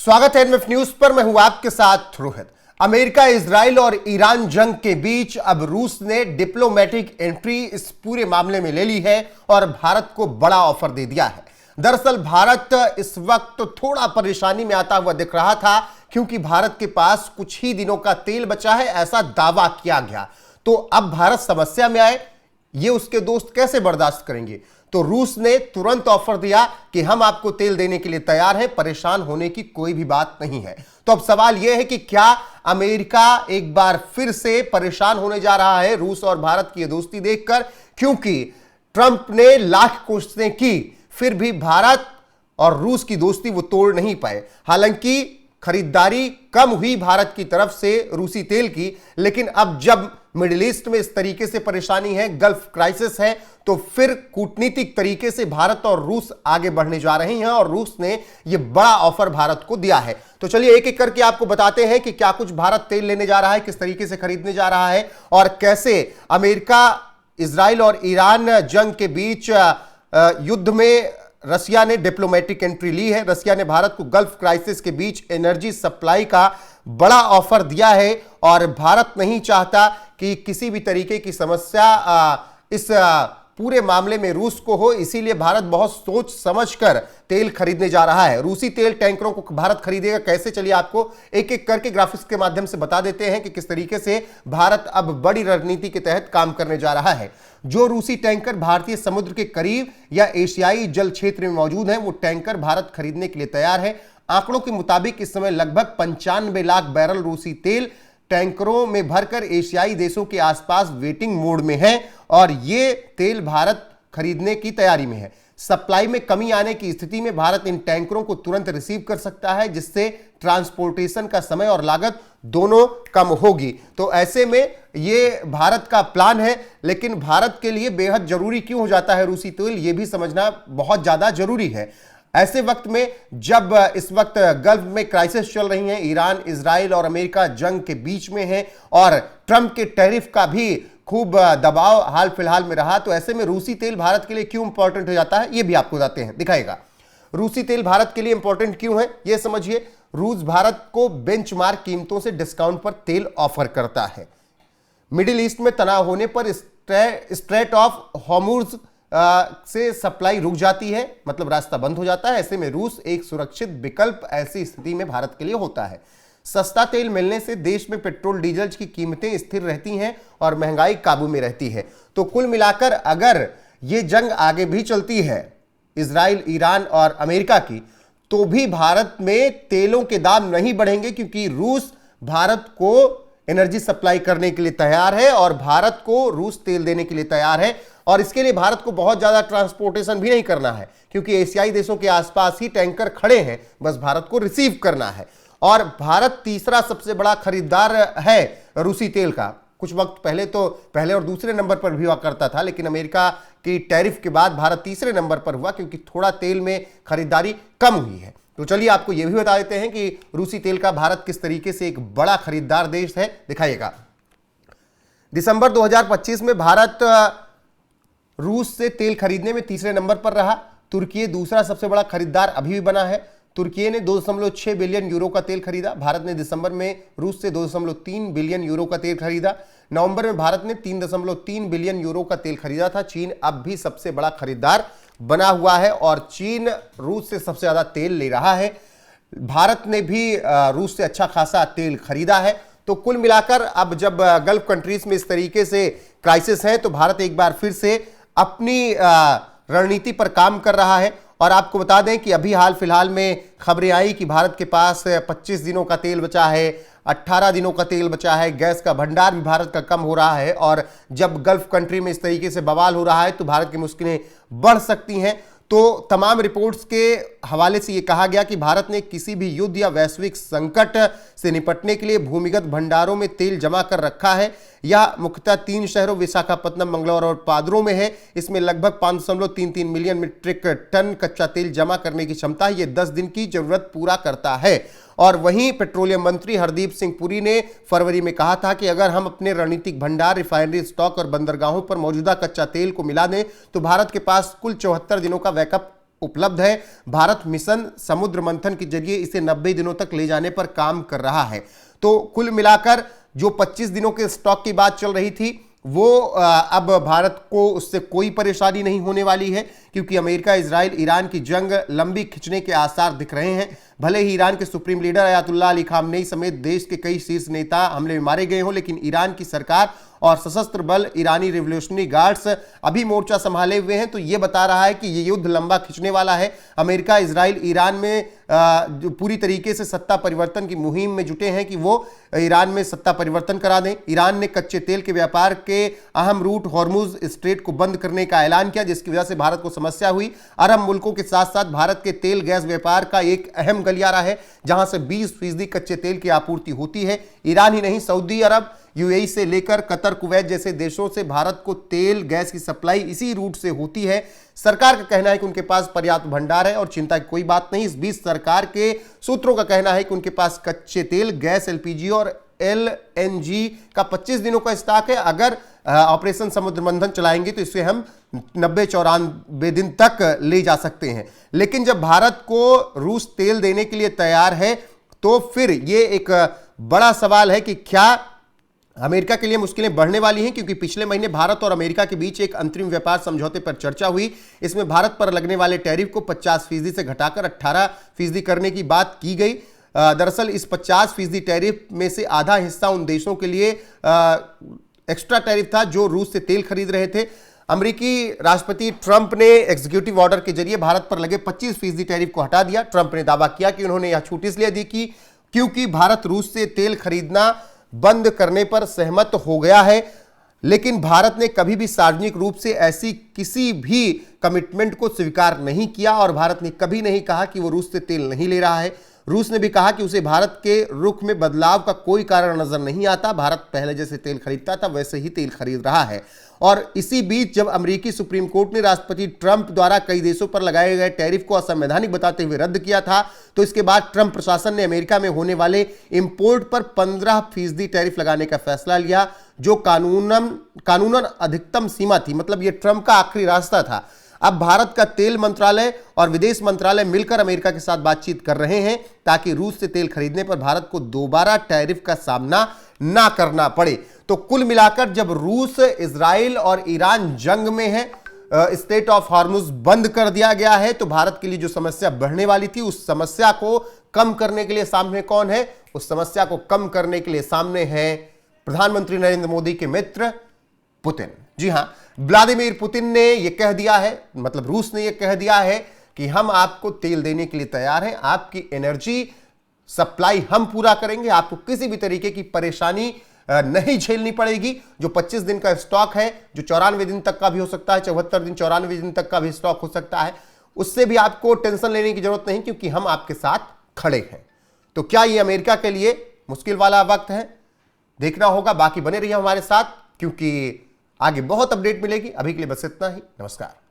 स्वागत है NF news पर। मैं हूं आपके साथ रोहित। अमेरिका, इजराइल और ईरान जंग के बीच अब रूस ने डिप्लोमेटिक एंट्री इस पूरे मामले में ले ली है और भारत को बड़ा ऑफर दे दिया है। दरअसल भारत इस वक्त थोड़ा परेशानी में आता हुआ दिख रहा था क्योंकि भारत के पास कुछ ही दिनों का तेल बचा है, ऐसा दावा किया गया। तो अब भारत समस्या में आए, ये उसके दोस्त कैसे बर्दाश्त करेंगे? तो रूस ने तुरंत ऑफर दिया कि हम आपको तेल देने के लिए तैयार हैं, परेशान होने की कोई भी बात नहीं है। तो अब सवाल यह है कि क्या अमेरिका एक बार फिर से परेशान होने जा रहा है रूस और भारत की दोस्ती देखकर? क्योंकि ट्रंप ने लाख कोशिशें की, फिर भी भारत और रूस की दोस्ती वो तोड़ नहीं पाए। हालांकि खरीदारी कम हुई भारत की तरफ से रूसी तेल की, लेकिन अब जब मिडिल ईस्ट में इस तरीके से परेशानी है, गल्फ क्राइसिस है, तो फिर कूटनीतिक तरीके से भारत और रूस आगे बढ़ने जा रहे हैं और रूस ने यह बड़ा ऑफर भारत को दिया है। तो चलिए एक एक करके आपको बताते हैं कि क्या कुछ भारत तेल लेने जा रहा है, किस तरीके से खरीदने जा रहा है और कैसे अमेरिका, इजराइल और ईरान जंग के बीच युद्ध में रसिया ने डिप्लोमेटिक एंट्री ली है। रसिया ने भारत को गल्फ क्राइसिस के बीच एनर्जी सप्लाई का बड़ा ऑफर दिया है और भारत नहीं चाहता कि किसी भी तरीके की समस्या इस पूरे मामले में रूस को हो, इसीलिए भारत बहुत सोच समझकर तेल खरीदने जा रहा है। रूसी तेल टैंकरों को भारत खरीदेगा कैसे? चलिए आपको एक एक करके ग्राफिक्स के माध्यम से बता देते हैं कि किस तरीके से भारत अब बड़ी रणनीति के तहत काम करने जा रहा है। जो रूसी टैंकर भारतीय समुद्र के करीब या एशियाई जल क्षेत्र में मौजूद हैं, वो टैंकर भारत खरीदने के लिए तैयार है। आंकड़ों के मुताबिक इस समय लगभग 95 लाख बैरल रूसी तेल टैंकरों में भरकर एशियाई देशों के आसपास वेटिंग मोड में है और ये तेल भारत खरीदने की तैयारी में है। सप्लाई में कमी आने की स्थिति में भारत इन टैंकरों को तुरंत रिसीव कर सकता है, जिससे ट्रांसपोर्टेशन का समय और लागत दोनों कम होगी। तो ऐसे में ये भारत का प्लान है, लेकिन भारत के लिए बेहद जरूरी क्यों हो जाता है रूसी तेल, ये भी समझना बहुत ज्यादा जरूरी है। ऐसे वक्त में जब इस वक्त गल्फ में क्राइसिस चल रही है, ईरान, इजराइल और अमेरिका जंग के बीच में है और ट्रंप के टैरिफ का भी खूब दबाव हाल फिलहाल में रहा, तो ऐसे में रूसी तेल भारत के लिए क्यों इंपॉर्टेंट हो जाता है, ये भी आपको बताते हैं, दिखाएगा। रूसी तेल भारत के लिए इंपॉर्टेंट क्यों है ये समझिए। रूस भारत को बेंचमार्क कीमतों से डिस्काउंट पर तेल ऑफर करता है। मिडिल ईस्ट में तनाव होने पर स्ट्रेट ऑफ हॉर्मुज से सप्लाई रुक जाती है, मतलब रास्ता बंद हो जाता है। ऐसे में रूस एक सुरक्षित विकल्प ऐसी स्थिति में भारत के लिए होता है। सस्ता तेल मिलने से देश में पेट्रोल डीजल की कीमतें स्थिर रहती हैं और महंगाई काबू में रहती है। तो कुल मिलाकर अगर ये जंग आगे भी चलती है इजराइल, ईरान और अमेरिका की, तो भी भारत में तेलों के दाम नहीं बढ़ेंगे, क्योंकि रूस भारत को एनर्जी सप्लाई करने के लिए तैयार है और भारत को रूस तेल देने के लिए तैयार है। और इसके लिए भारत को बहुत ज्यादा ट्रांसपोर्टेशन भी नहीं करना है, क्योंकि एशियाई देशों के आसपास ही टैंकर खड़े हैं, बस भारत को रिसीव करना है। और भारत तीसरा सबसे बड़ा खरीदार है रूसी तेल का। कुछ वक्त पहले तो पहले और दूसरे नंबर पर भी हुआ करता था, लेकिन अमेरिका की टैरिफ के बाद भारत तीसरे नंबर पर हुआ, क्योंकि थोड़ा तेल में खरीदारी कम हुई है। तो चलिए आपको यह भी बता देते हैं कि रूसी तेल का भारत किस तरीके से एक बड़ा खरीदार देश है, दिखाइएगा। दिसंबर 2025 में भारत रूस से तेल खरीदने में तीसरे नंबर पर रहा। तुर्की दूसरा सबसे बड़ा खरीदार अभी भी बना है। तुर्की ने 2.6 बिलियन यूरो का तेल खरीदा। भारत ने दिसंबर में रूस से 2.3 बिलियन यूरो का तेल खरीदा। नवंबर में भारत ने 3.3 बिलियन यूरो का तेल खरीदा था। चीन अब भी सबसे बड़ा खरीदार बना हुआ है और चीन रूस से सबसे ज्यादा तेल ले रहा है। भारत ने भी रूस से अच्छा खासा तेल खरीदा है। तो कुल मिलाकर अब जब गल्फ कंट्रीज में इस तरीके से क्राइसिस है, तो भारत एक बार फिर से अपनी रणनीति पर काम कर रहा है। और आपको बता दें कि अभी हाल फिलहाल में खबरें आई कि भारत के पास 25 दिनों का तेल बचा है, 18 दिनों का तेल बचा है। गैस का भंडार भी भारत का कम हो रहा है और जब गल्फ कंट्री में इस तरीके से बवाल हो रहा है, तो भारत की मुश्किलें बढ़ सकती हैं। तो तमाम रिपोर्ट्स के हवाले से यह कहा गया कि भारत ने किसी भी युद्ध या वैश्विक संकट से निपटने के लिए भूमिगत भंडारों में तेल जमा कर रखा है। यह मुख्यतः 3 शहरों विशाखापत्तनम, मंगलौर और पादरों में है। इसमें लगभग 5.33 मिलियन मीट्रिक टन कच्चा तेल जमा करने की क्षमता है। यह 10 दिन की जरूरत पूरा करता है। और वहीं पेट्रोलियम मंत्री हरदीप सिंह पुरी ने फरवरी में कहा था कि अगर हम अपने रणनीतिक भंडार, रिफाइनरी स्टॉक और बंदरगाहों पर मौजूदा कच्चा तेल को मिला दें, तो भारत के पास कुल 74 दिनों का बैकअप उपलब्ध है। भारत मिशन समुद्र मंथन के जरिए इसे 90 दिनों तक ले जाने पर काम कर रहा है। तो कुल मिलाकर जो 25 दिनों के स्टॉक की बात चल रही थी वो अब भारत को उससे कोई परेशानी नहीं होने वाली है, क्योंकि अमेरिका, इजराइल, ईरान की जंग लंबी खिंचने के आसार दिख रहे हैं। भले ही ईरान के supreme leader Ayatollah Ali Khamenei समेत देश के कई शीर्ष नेता हमले में मारे गए हों, लेकिन ईरान की सरकार और सशस्त्र बल ईरानी रिवोल्यूशनरी गार्ड्स अभी मोर्चा संभाले हुए हैं। तो यह बता रहा है कि यह युद्ध लंबा खिंचने वाला है। अमेरिका, इजराइल, ईरान में जो पूरी तरीके से सत्ता परिवर्तन की मुहिम में जुटे हैं कि वो ईरान में सत्ता परिवर्तन करा दें। ईरान ने कच्चे तेल के व्यापार के अहम रूट हॉर्मुज स्ट्रेट को बंद करने का ऐलान किया, जिसकी वजह से भारत को समस्या हुई। अरब मुल्कों के साथ साथ भारत के तेल गैस व्यापार का एक अहम गलियारा है, जहां से 20% कच्चे तेल की आपूर्ति होती है। ईरान ही नहीं, सऊदी अरब, यूएई से लेकर कतर, कुवैत जैसे देशों से भारत को तेल गैस की सप्लाई इसी रूट से होती है। सरकार का कहना है कि उनके पास पर्याप्त भंडार है और चिंता की कोई बात नहीं। इस बीच सरकार के सूत्रों का कहना है कि उनके पास कच्चे तेल, गैस, एलपीजी और एलएनजी का 25 दिनों का स्टॉक है। अगर ऑपरेशन समुद्र मंथन चलाएंगे तो इसे हम 90-94 दिन तक ले जा सकते हैं। लेकिन जब भारत को रूस तेल देने के लिए तैयार है तो फिर यह एक बड़ा सवाल है कि क्या अमेरिका के लिए मुश्किलें बढ़ने वाली हैं, क्योंकि पिछले महीने भारत और अमेरिका के बीच एक अंतरिम व्यापार समझौते पर चर्चा हुई। इसमें भारत पर लगने वाले टैरिफ को 50% से घटाकर 18% करने की बात की गई। दरअसल इस 50% टैरिफ में से आधा हिस्सा उन देशों के लिए एक्स्ट्रा टैरिफ था जो रूस से तेल खरीद रहे थे। अमेरिकी राष्ट्रपति ट्रंप ने एग्जीक्यूटिव ऑर्डर के जरिए भारत पर लगे 25% टैरिफ को हटा दिया। ट्रंप ने दावा किया कि उन्होंने यह छूट इसलिए दी कि क्योंकि भारत रूस से तेल खरीदना बंद करने पर सहमत हो गया है। लेकिन भारत ने कभी भी सार्वजनिक रूप से ऐसी किसी भी कमिटमेंट को स्वीकार नहीं किया और भारत ने कभी नहीं कहा कि वो रूस से तेल नहीं ले रहा है। रूस ने भी कहा कि उसे भारत के रुख में बदलाव का कोई कारण नजर नहीं आता। भारत पहले जैसे तेल खरीदता था वैसे ही तेल खरीद रहा है। और इसी बीच जब अमेरिकी सुप्रीम कोर्ट ने राष्ट्रपति ट्रंप द्वारा कई देशों पर लगाए गए टैरिफ को असंवैधानिक बताते हुए रद्द किया था, तो इसके बाद ट्रंप प्रशासन ने अमेरिका में होने वाले इंपोर्ट पर 15% टैरिफ लगाने का फैसला लिया, जो कानूनन अधिकतम सीमा थी। मतलब यह ट्रंप का आखिरी रास्ता था। अब भारत का तेल मंत्रालय और विदेश मंत्रालय मिलकर अमेरिका के साथ बातचीत कर रहे हैं ताकि रूस से तेल खरीदने पर भारत को दोबारा टैरिफ का सामना ना करना पड़े। तो कुल मिलाकर जब रूस, इजराइल और ईरान जंग में है, स्ट्रेट ऑफ हॉर्मुज बंद कर दिया गया है, तो भारत के लिए जो समस्या बढ़ने वाली थी उस समस्या को कम करने के लिए सामने कौन है? उस समस्या को कम करने के लिए सामने है प्रधानमंत्री नरेंद्र मोदी के मित्र पुतिन। जी हां, व्लादिमीर पुतिन ने यह कह दिया है, मतलब रूस ने यह कह दिया है कि हम आपको तेल देने के लिए तैयार हैं, आपकी एनर्जी सप्लाई हम पूरा करेंगे, आपको किसी भी तरीके की परेशानी नहीं झेलनी पड़ेगी। जो 25 दिन का स्टॉक है, जो 94 दिन तक का भी हो सकता है, 74 दिन 94 दिन तक का भी स्टॉक हो सकता है, उससे भी आपको टेंशन लेने की जरूरत नहीं, क्योंकि हम आपके साथ खड़े हैं। तो क्या यह अमेरिका के लिए मुश्किल वाला वक्त है? देखना होगा। बाकी बने रहिए हमारे साथ, क्योंकि आगे बहुत अपडेट मिलेगी। अभी के लिए बस इतना ही। नमस्कार।